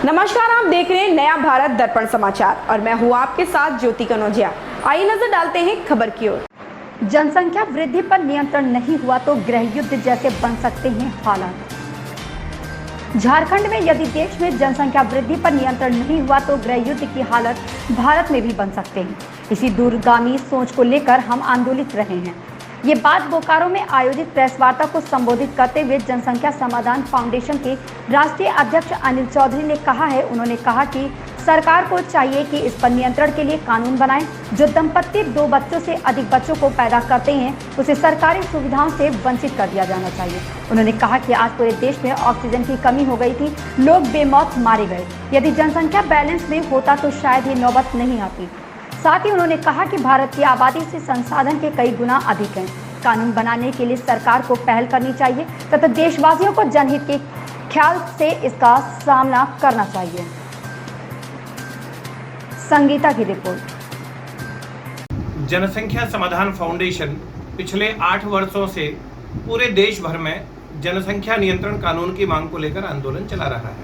नमस्कार, आप देख रहे हैं नया भारत दर्पण समाचार और मैं हूं आपके साथ ज्योति कनौजिया। आइए नजर डालते हैं खबर की ओर। जनसंख्या वृद्धि पर नियंत्रण नहीं हुआ तो गृह युद्ध जैसे बन सकते हैं हालात। झारखंड में यदि देश में जनसंख्या वृद्धि पर नियंत्रण नहीं हुआ तो गृह युद्ध की हालत भारत में भी बन सकते हैं। इसी दूरगामी सोच को लेकर हम आंदोलित रहे हैं। ये बात बोकारो में आयोजित प्रेस वार्ता को संबोधित करते हुए जनसंख्या समाधान फाउंडेशन के राष्ट्रीय अध्यक्ष अनिल चौधरी ने कहा है। उन्होंने कहा कि सरकार को चाहिए कि इस पर नियंत्रण के लिए कानून बनाए। जो दंपत्ति 2 बच्चों से अधिक बच्चों को पैदा करते हैं उसे सरकारी सुविधाओं से वंचित कर दिया जाना चाहिए। उन्होंने कहा कि आज पूरे देश में ऑक्सीजन की कमी हो गई थी, लोग बेमौत मारे गए। यदि जनसंख्या बैलेंस में होता तो शायद ये नौबत नहीं आती। साथ ही उन्होंने कहा कि भारत की आबादी से संसाधन के कई गुना अधिक हैं। कानून बनाने के लिए सरकार को पहल करनी चाहिए तथा देशवासियों को जनहित के ख्याल से इसका सामना करना चाहिए। संगीता की रिपोर्ट। जनसंख्या समाधान फाउंडेशन पिछले 8 वर्षों से पूरे देश भर में जनसंख्या नियंत्रण कानून की मांग को लेकर आंदोलन चला रहा है।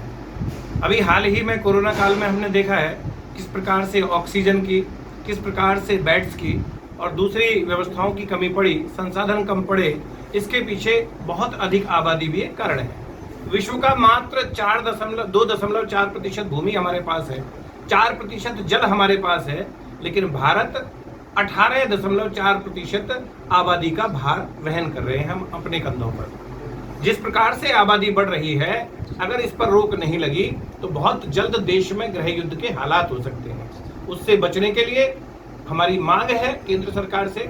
अभी हाल ही में कोरोना काल में हमने देखा है किस प्रकार से ऑक्सीजन की, किस प्रकार से बेड्स की और दूसरी व्यवस्थाओं की कमी पड़ी, संसाधन कम पड़े। इसके पीछे बहुत अधिक आबादी भी एक कारण है। विश्व का मात्र 2.4% भूमि हमारे पास है, 4% जल हमारे पास है, लेकिन भारत 18.4% आबादी का भार वहन कर रहे हैं हम अपने कंधों पर। जिस प्रकार से आबादी बढ़ रही है, अगर इस पर रोक नहीं लगी तो बहुत जल्द देश में गृह युद्ध के हालात हो सकते हैं। उससे बचने के लिए हमारी मांग है केंद्र सरकार से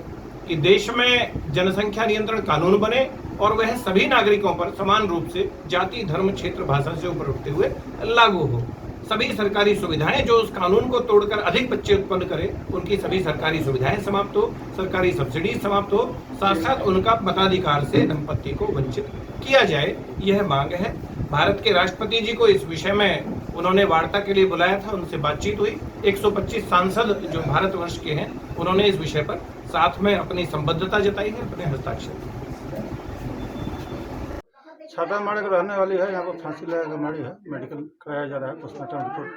कि देश में जनसंख्या नियंत्रण कानून बने और वह सभी नागरिकों पर समान रूप से जाति, धर्म, क्षेत्र, भाषा से ऊपर उठते हुए लागू हो। सभी सरकारी सुविधाएं जो उस कानून को तोड़कर अधिक बच्चे उत्पन्न करें, उनकी सभी सरकारी सुविधाएं समाप्त हो, सरकारी सब्सिडी समाप्त हो, साथ साथ उनका मताधिकार से दंपत्ति को वंचित किया जाए, यह मांग है। भारत के राष्ट्रपति जी को इस विषय में उन्होंने वार्ता के लिए बुलाया था, उनसे बातचीत हुई। 125 सांसद जो भारतवर्ष के हैं, उन्होंने इस विषय पर साथ में अपनी संबद्धता जताई है, अपने हस्ताक्षर। छातामाड़ी का रहने वाली है, यहाँ पर फांसी लगा गाड़ी है, मेडिकल कराया जा रहा है, पोस्टमार्टम रिपोर्ट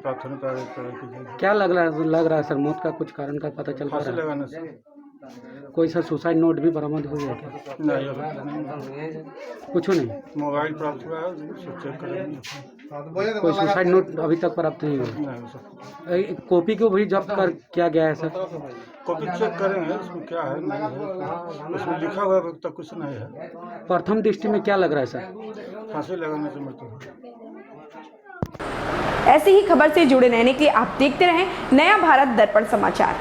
प्राप्त होने पर क्या लग रहा है सर, मौत का कुछ कारण का पता चल पा रहा है? फांसी लगाने से। कोई सर सुसाइड नोट भी बरामद हुई है क्या? नहीं, अभी कुछ नहीं। मोबाइल प्राप्त हुआ है, चेक करेंगे। कोई सुसाइड नोट अभी तक प्राप्त नहीं हुआ? नहीं। कॉपी को भी जब्त कर किया गया है सर? कॉपी चेक करेंगे, उसमें क्या है नहीं है, उसमें लिखा हुआ अभी तक कुछ नहीं है। प्रथम दृष्टि में क्या लग रहा है सर? फांसी लगाने से मृत्यु है। ऐसी ही खबर से जुड़े रहने के लिए आप देखते रहें नया भारत दर्पण समाचार।